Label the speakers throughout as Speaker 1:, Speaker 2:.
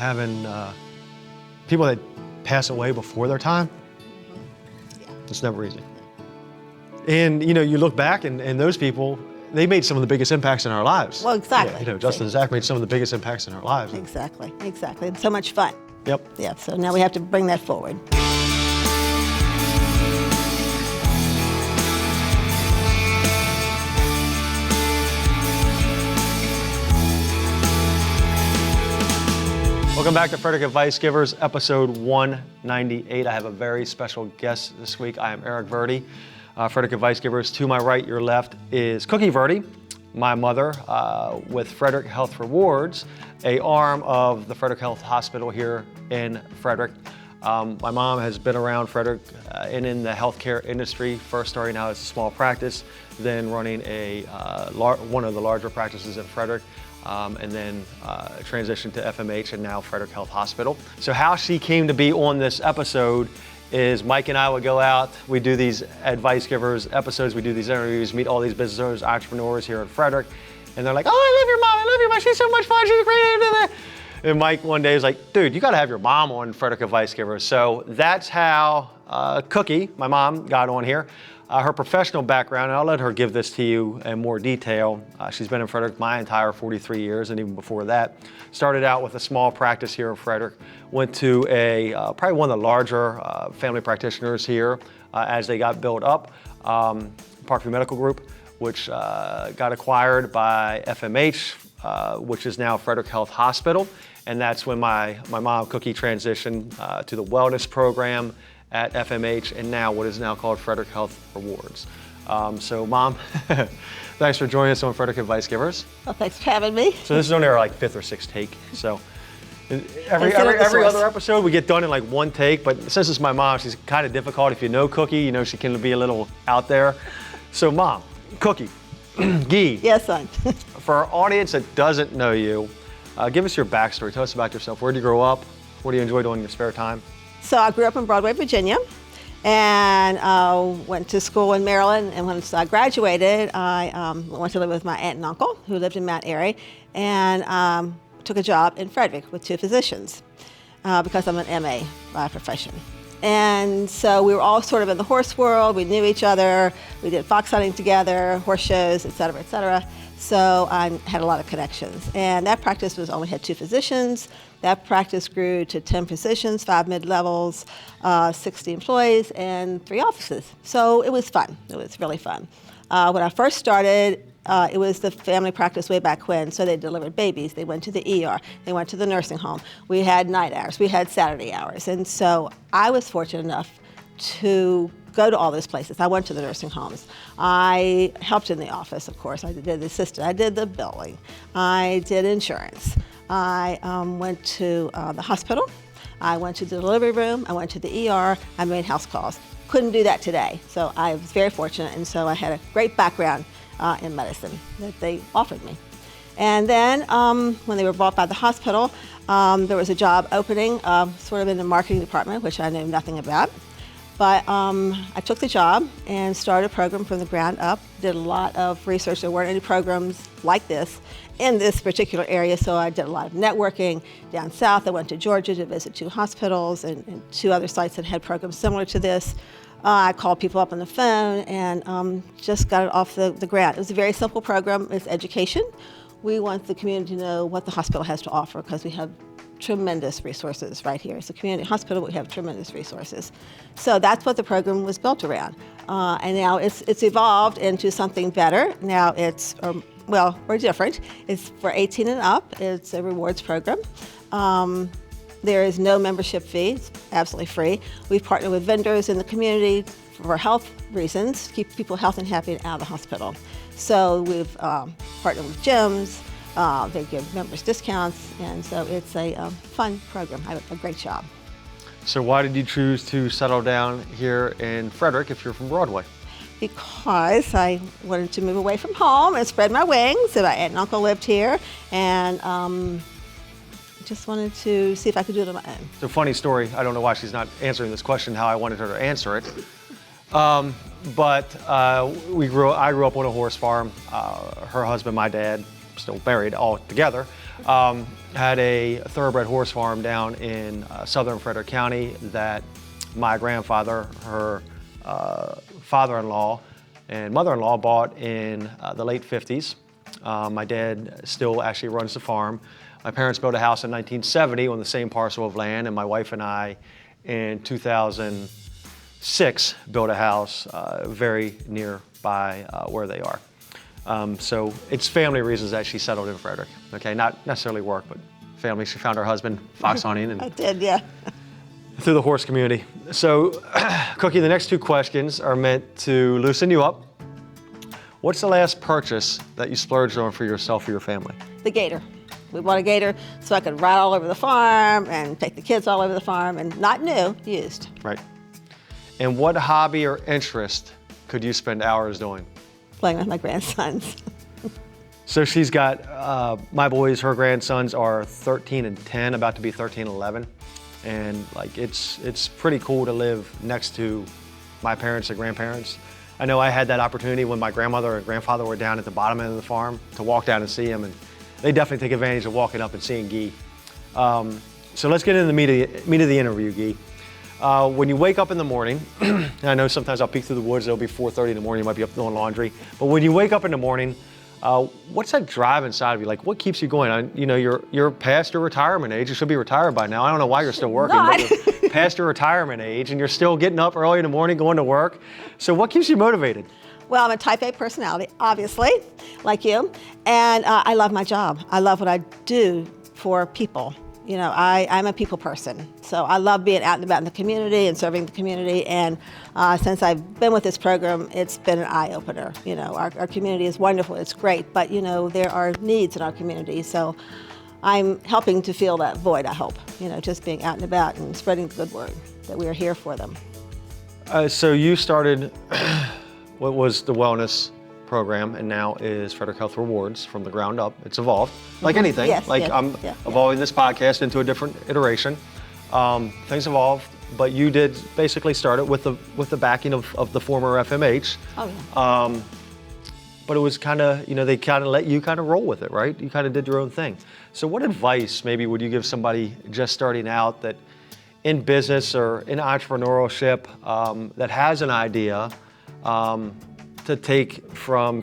Speaker 1: having people that pass away before their time, it's never easy. And you know, you look back and those people, they made some of the biggest impacts in our lives.
Speaker 2: Well, exactly.
Speaker 1: Yeah, you know, Justin and Zach made some of the biggest impacts in our lives.
Speaker 2: Exactly. It's so much fun.
Speaker 1: Yep.
Speaker 2: Yeah, so now we have to bring that forward.
Speaker 1: Welcome back to Frederick Advice Givers, episode 198. I have a very special guest this week. I am Eric Verdi. Frederick Advice Givers, to my right, your left, is Cookie Verdi, my mother, with Frederick Health Rewards, a arm of the Frederick Health Hospital here in Frederick. My mom has been around Frederick and in the healthcare industry, first starting out as a small practice, then running one of the larger practices in Frederick, and then transitioned to FMH and now Frederick Health Hospital. So how she came to be on this episode is Mike and I would go out, we do these Advice Givers episodes, we do these interviews, meet all these business owners, entrepreneurs here in Frederick, and they're like, oh, I love your mom, she's so much fun, she's great. And Mike one day was like, dude, you gotta have your mom on Frederick Advice Givers. So that's how Cookie, my mom, got on here. Her professional background, and I'll let her give this to you in more detail. She's been in Frederick my entire 43 years, and even before that. Started out with a small practice here in Frederick, went to probably one of the larger family practitioners here as they got built up, Parkview Medical Group, which got acquired by FMH, which is now Frederick Health Hospital. And that's when my mom, Cookie, transitioned to the wellness program at FMH, and now what is now called Frederick Health Rewards. So Mom, thanks for joining us on Frederick Advice Givers.
Speaker 2: Well, thanks for having me.
Speaker 1: So this is only our like 5th or 6th take. So every other episode we get done in like one take, but since it's my mom, she's kind of difficult. If you know Cookie, you know she can be a little out there. So Mom, Cookie, Gee.
Speaker 2: Yes, son.
Speaker 1: For our audience that doesn't know you, give us your backstory. Tell us about yourself. Where did you grow up? What do you enjoy doing in your spare time?
Speaker 2: So I grew up in Broadway, Virginia, and went to school in Maryland. And once I graduated, I went to live with my aunt and uncle, who lived in Mount Airy, and took a job in Frederick with 2 physicians because I'm an MA by profession. And so we were all sort of in the horse world. We knew each other. We did fox hunting together, horse shows, et cetera, et cetera. So I had a lot of connections. And that practice only had 2 physicians. That practice grew to 10 physicians, 5 mid-levels, 60 employees, and 3 offices. So it was fun. It was really fun. When I first started, it was the family practice way back when. So they delivered babies. They went to the ER. They went to the nursing home. We had night hours. We had Saturday hours. And so I was fortunate enough to go to all those places. I went to the nursing homes. I helped in the office, of course. I did the assistant. I did the billing. I did insurance. I went to the hospital. I went to the delivery room. I went to the ER. I made house calls. Couldn't do that today. So I was very fortunate. And so I had a great background in medicine that they offered me. And then when they were bought by the hospital, there was a job opening sort of in the marketing department, which I knew nothing about. But I took the job and started a program from the ground up, did a lot of research. There weren't any programs like this in this particular area, so I did a lot of networking down south. I went to Georgia to visit 2 hospitals and 2 other sites that had programs similar to this. I called people up on the phone and just got it off the ground. It was a very simple program. It's education. We want the community to know what the hospital has to offer because we have tremendous resources right here. It's a community hospital, we have tremendous resources. So that's what the program was built around. And now it's evolved into something better. Now it's, we're different. It's for 18 and up. It's a rewards program. There is no membership fee. It's absolutely free. We've partnered with vendors in the community for health reasons, to keep people healthy and happy and out of the hospital. So we've partnered with gyms. They give members discounts, and so it's a fun program. I have a great job.
Speaker 1: So why did you choose to settle down here in Frederick if you're from Broadway?
Speaker 2: Because I wanted to move away from home and spread my wings. And my aunt and uncle lived here, and just wanted to see if I could do it on my own.
Speaker 1: It's a funny story. I don't know why she's not answering this question how I wanted her to answer it. But I grew up on a horse farm. Her husband, my dad, still married all together, had a thoroughbred horse farm down in southern Frederick County that my grandfather, her father-in-law, and mother-in-law bought in the late 50s. My dad still actually runs the farm. My parents built a house in 1970 on the same parcel of land, and my wife and I in 2006 built a house very nearby where they are. So it's family reasons that she settled in Frederick. Okay, not necessarily work, but family. She found her husband fox hunting and
Speaker 2: I did, yeah.
Speaker 1: through the horse community. So, Cookie, the next two questions are meant to loosen you up. What's the last purchase that you splurged on for yourself or your family?
Speaker 2: The gator. We bought a gator so I could ride all over the farm and take the kids all over the farm, and not new, used.
Speaker 1: Right. And what hobby or interest could you spend hours doing?
Speaker 2: Playing with my grandsons.
Speaker 1: So she's got, my boys, her grandsons are 13 and 10, about to be 13 and 11. And like, it's pretty cool to live next to my parents and grandparents. I know I had that opportunity when my grandmother and grandfather were down at the bottom end of the farm to walk down and see them, and they definitely take advantage of walking up and seeing Guy. So let's get into the meat of the interview, Guy. When you wake up in the morning, and I know sometimes I'll peek through the woods, it'll be 4:30 in the morning, you might be up doing laundry, but when you wake up in the morning, what's that drive inside of you? Like, what keeps you going? You know, you're past your retirement age. You should be retired by now. I don't know why you're still working, but you're past your retirement age, and you're still getting up early in the morning, going to work. So what keeps you motivated?
Speaker 2: Well, I'm a type A personality, obviously, like you, and I love my job. I love what I do for people. You know, I'm a people person, so I love being out and about in the community and serving the community. And since I've been with this program, it's been an eye-opener. You know, our community is wonderful, it's great, but you know, there are needs in our community, so I'm helping to fill that void, I hope. You know, just being out and about and spreading the good word that we are here for them.
Speaker 1: So you started what was the wellness program and now is Frederick Health Rewards from the ground up. It's evolved, like anything.
Speaker 2: Yes,
Speaker 1: like
Speaker 2: yes,
Speaker 1: I'm
Speaker 2: yeah,
Speaker 1: evolving this podcast into a different iteration. Things evolved, but you did basically start it with the backing of the former FMH.
Speaker 2: Oh, yeah.
Speaker 1: But it was kind of, you know, they kind of let you kind of roll with it, right? You kind of did your own thing. So what advice maybe would you give somebody just starting out that in business or in entrepreneurship that has an idea to take from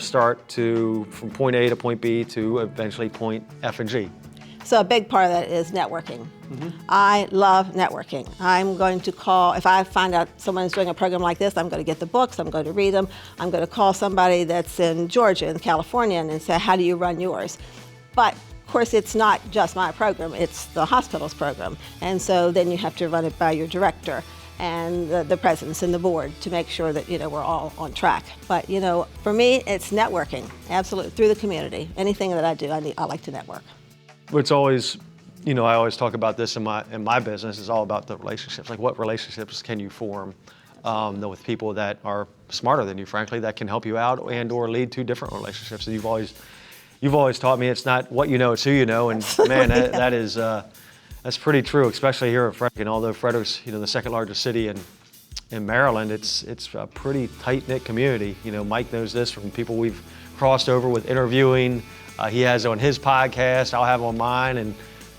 Speaker 1: point A to point B to eventually point F and G?
Speaker 2: So a big part of that is networking. I love networking. I'm going to call, if I find out someone's doing a program like this, I'm going to get the books, I'm going to read them, I'm going to call somebody that's in Georgia and California and say, how do you run yours? But of course, it's not just my program, it's the hospital's program. And so then you have to run it by your director and the presidents and the board to make sure that, you know, we're all on track. But, you know, for me, it's networking, absolutely, through the community. Anything that I do, I like to network.
Speaker 1: It's always, you know, I always talk about this in my business. It's all about the relationships. Like, what relationships can you form with people that are smarter than you, frankly, that can help you out and or lead to different relationships. And you've always taught me it's not what you know, it's who you know. And man, that is that's pretty true, especially here in Frederick. And although Frederick's, you know, the second largest city in Maryland, it's a pretty tight-knit community. You know, Mike knows this from people we've crossed over with interviewing. He has on his podcast, I'll have on mine, and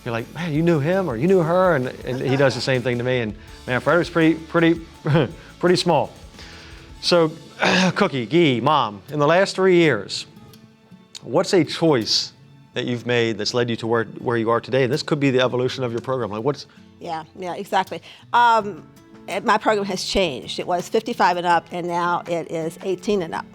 Speaker 1: you're like, man, you knew him or you knew her, and he does the same thing to me. And man, Frederick's pretty small. So, Cookie, Guy, Mom, in the last 3 years, what's a choice that you've made that's led you to where you are today? And this could be the evolution of your program. Like, what's?
Speaker 2: Yeah, exactly. My program has changed. It was 55 and up, and now it is 18 and up.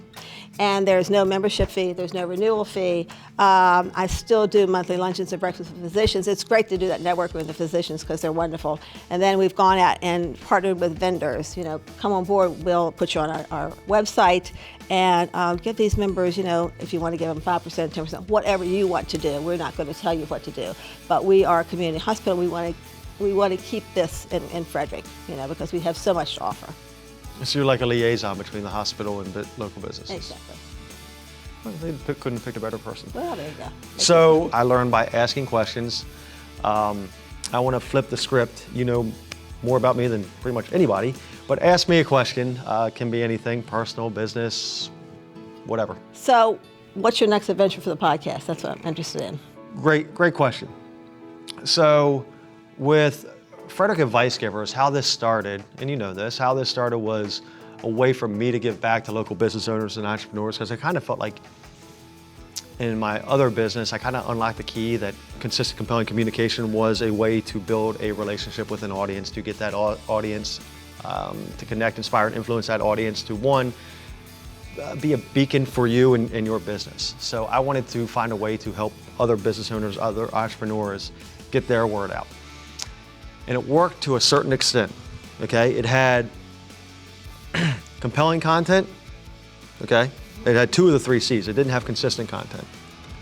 Speaker 2: And there's no membership fee, there's no renewal fee. I still do monthly luncheons and breakfasts with physicians. It's great to do that networking with the physicians because they're wonderful. And then we've gone out and partnered with vendors. You know, come on board, we'll put you on our website and give these members, you know, if you want to give them 5%, 10%, whatever you want to do. We're not going to tell you what to do. But we are a community hospital. We want to keep this in Frederick, you know, because we have so much to offer.
Speaker 1: So you're like a liaison between the hospital and local businesses.
Speaker 2: Exactly.
Speaker 1: Well, they couldn't have picked a better person.
Speaker 2: Well, there you go.
Speaker 1: So I learned by asking questions. I want to flip the script. You know more about me than pretty much anybody, but ask me a question. Can be anything, personal, business, whatever.
Speaker 2: So what's your next adventure for the podcast? That's what I'm interested in.
Speaker 1: Great question. So with Frederick Advice Givers, how this started, and you know this, how this started was a way for me to give back to local business owners and entrepreneurs, because I kind of felt like in my other business, I kind of unlocked the key that consistent, compelling communication was a way to build a relationship with an audience, to get that audience to connect, inspire, and influence that audience to, one, be a beacon for you and your business. So I wanted to find a way to help other business owners, other entrepreneurs get their word out. And it worked to a certain extent, okay? It had compelling content, okay? It had 2 of the 3 C's. It didn't have consistent content,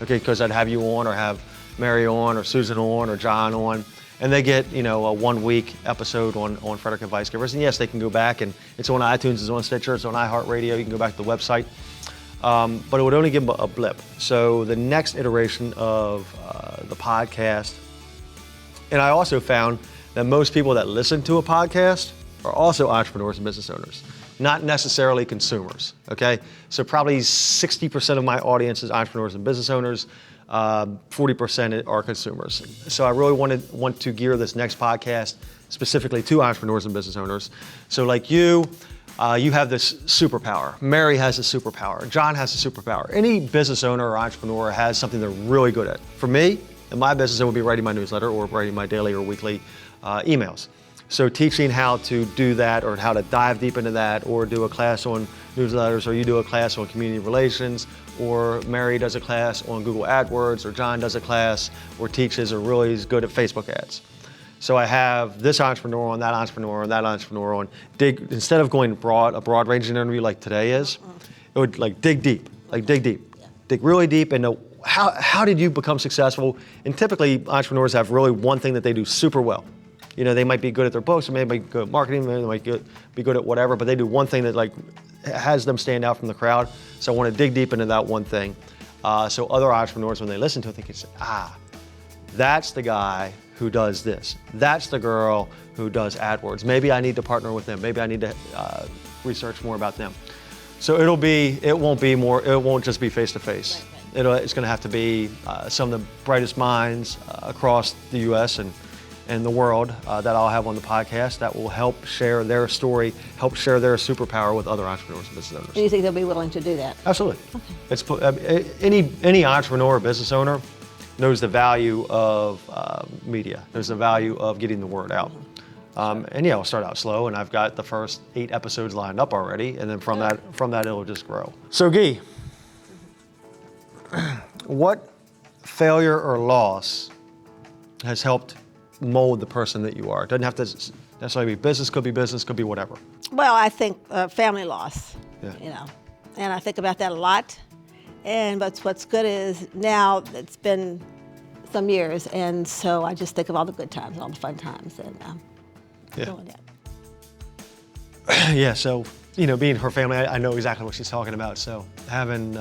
Speaker 1: okay? Because I'd have you on, or have Mary on, or Susan on, or John on, and they get, you know, a 1-week episode on Frederick Advice Givers. And yes, they can go back, and it's on iTunes, it's on Stitcher, it's on iHeartRadio. You can go back to the website, but it would only give them a blip. So the next iteration of the podcast, and I also found that most people that listen to a podcast are also entrepreneurs and business owners, not necessarily consumers, okay? So probably 60% of my audience is entrepreneurs and business owners, 40% are consumers. So I really want to gear this next podcast specifically to entrepreneurs and business owners. So like you have this superpower. Mary has a superpower. John has a superpower. Any business owner or entrepreneur has something they're really good at. For me, in my business, it would be writing my newsletter or writing my daily or weekly emails. So teaching how to do that, or how to dive deep into that, or do a class on newsletters, or you do a class on community relations, or Mary does a class on Google AdWords, or John does a class or teaches or really is good at Facebook ads. So I have this entrepreneur on, that entrepreneur on, that entrepreneur on. Instead of going a broad ranging interview like today is, it would dig deep, dig really deep into how did you become successful? And typically entrepreneurs have really one thing that they do super well. You know, they might be good at their books, or maybe good at marketing, maybe they might be good at whatever, but they do one thing that has them stand out from the crowd. So I want to dig deep into that one thing. So other entrepreneurs, when they listen to it, they can say, that's the guy who does this. That's the girl who does AdWords. Maybe I need to partner with them. Maybe I need to research more about them. So it won't just be face to face. It's going to have to be some of the brightest minds across the U.S. and the world that I'll have on the podcast that will help share their story, help share their superpower with other entrepreneurs and business owners.
Speaker 2: Do you think they'll be willing to do that?
Speaker 1: Absolutely. Okay. Any entrepreneur or business owner knows the value of media, knows the value of getting the word out. And yeah, we'll start out slow, and I've got the first 8 episodes lined up already, and then from that it'll just grow. So Guy, what failure or loss has helped mold the person that you are? It doesn't have to necessarily be business, could be whatever.
Speaker 2: Well, I think family loss,
Speaker 1: Yeah.
Speaker 2: you know, and I think about that a lot. But what's good is now it's been some years, and so I just think of all the good times, all the fun times, and doing that.
Speaker 1: Yeah, so, you know, being her family, I know exactly what she's talking about. So having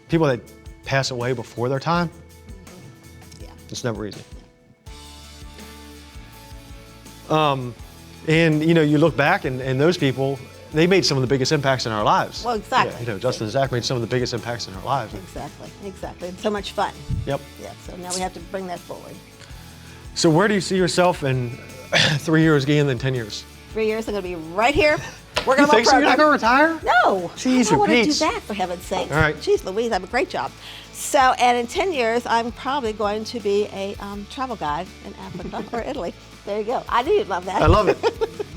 Speaker 1: people that pass away before their time, it's never easy. And you know, you look back and those people, they made some of the biggest impacts in our lives.
Speaker 2: Well, exactly.
Speaker 1: Yeah, you know, Justin and Zach made some of the biggest impacts in our lives.
Speaker 2: Exactly. It's so much fun.
Speaker 1: Yep.
Speaker 2: Yeah, so now we have to bring that forward.
Speaker 1: So where do you see yourself in 3 years, Guy, and then 10 years?
Speaker 2: 3 years, I'm going to be right here. We're
Speaker 1: You
Speaker 2: going
Speaker 1: think so? You're not going to retire?
Speaker 2: No.
Speaker 1: Jeez,
Speaker 2: I want to do
Speaker 1: Pete's.
Speaker 2: that, for heaven's sake.
Speaker 1: All right.
Speaker 2: Jeez Louise, I have a great job. So, and in 10 years, I'm probably going to be a travel guide in Africa or Italy. There you go. I knew you'd love that.
Speaker 1: I love it.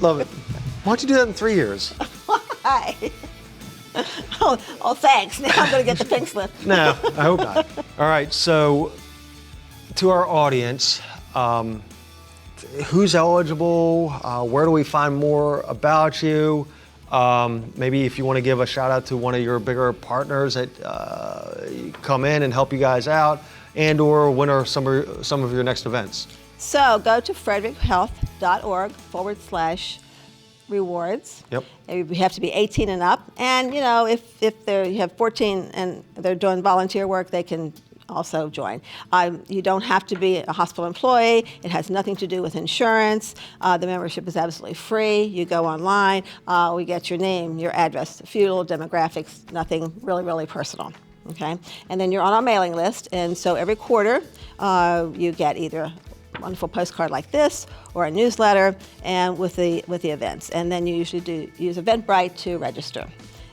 Speaker 1: Love it. Why don't you do that in 3 years?
Speaker 2: Why? Oh, thanks. Now I'm going to get the pink slip.
Speaker 1: No, I hope not. All right, so to our audience, who's eligible? Where do we find more about you? Maybe if you want to give a shout out to one of your bigger partners that come in and help you guys out, and or when are some of your next events?
Speaker 2: So go to frederickhealth.org/rewards.
Speaker 1: Yep.
Speaker 2: And you have to be 18 and up. And you know, if you have 14 and they're doing volunteer work, they can also join. You don't have to be a hospital employee. It has nothing to do with insurance. The membership is absolutely free. You go online. We get your name, your address, a few little demographics, nothing really, really personal. Okay, and then you're on our mailing list, and so every quarter you get either a wonderful postcard like this or a newsletter, and with the events, and then you usually use Eventbrite to register.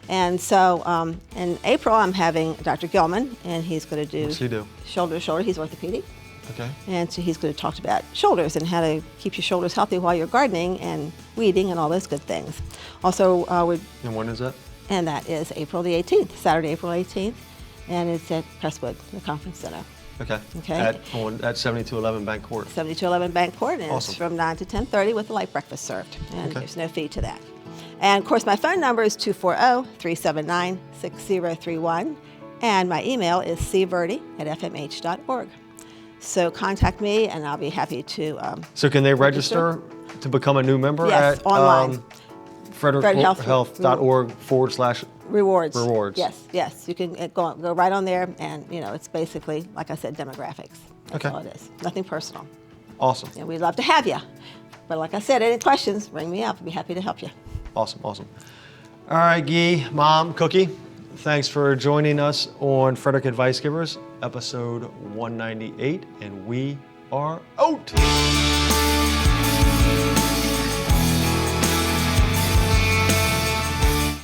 Speaker 2: And so in April, I'm having Dr. Gilman, and he's going to do,
Speaker 1: What's he do?
Speaker 2: Shoulder to shoulder. He's orthopedic.
Speaker 1: Okay.
Speaker 2: And so he's going to talk about shoulders and how to keep your shoulders healthy while you're gardening and weeding and all those good things. Also,
Speaker 1: And when is that?
Speaker 2: and that is April the 18th, Saturday, April 18th, and it's at Crestwood, the conference center.
Speaker 1: Okay.
Speaker 2: Okay.
Speaker 1: At 7211 Bank Court.
Speaker 2: 7211 Bank Court, and
Speaker 1: Awesome.
Speaker 2: it's from 9 to 10:30 with a light breakfast served, and
Speaker 1: Okay.
Speaker 2: there's no fee to that. And of course, my phone number is 240-379-6031, and my email is cverdi@fmh.org. So contact me, and I'll be happy to.
Speaker 1: So can they register to become a new member
Speaker 2: Yes,
Speaker 1: at
Speaker 2: online.
Speaker 1: frederickhealth.org/rewards?
Speaker 2: Rewards. Yes. You can go right on there, and it's basically, like I said, demographics. That's
Speaker 1: Okay.
Speaker 2: all it is. Nothing personal.
Speaker 1: Awesome.
Speaker 2: And we'd love to have you. But like I said, any questions, ring me up. I'd be happy to help you.
Speaker 1: Awesome. All right, Guy, Mom, Cookie, thanks for joining us on Frederick Advice Givers, episode 198, and we are out.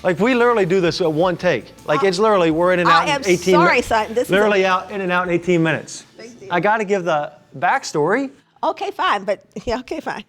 Speaker 1: Like, we literally do this at one take. Like, it's literally, we're in and out
Speaker 2: I
Speaker 1: in
Speaker 2: am
Speaker 1: 18
Speaker 2: sorry,
Speaker 1: minutes.
Speaker 2: son. This is
Speaker 1: literally out in and out in 18 minutes.
Speaker 2: Thank you.
Speaker 1: I got to give the backstory.
Speaker 2: Okay, fine. But yeah, okay, fine.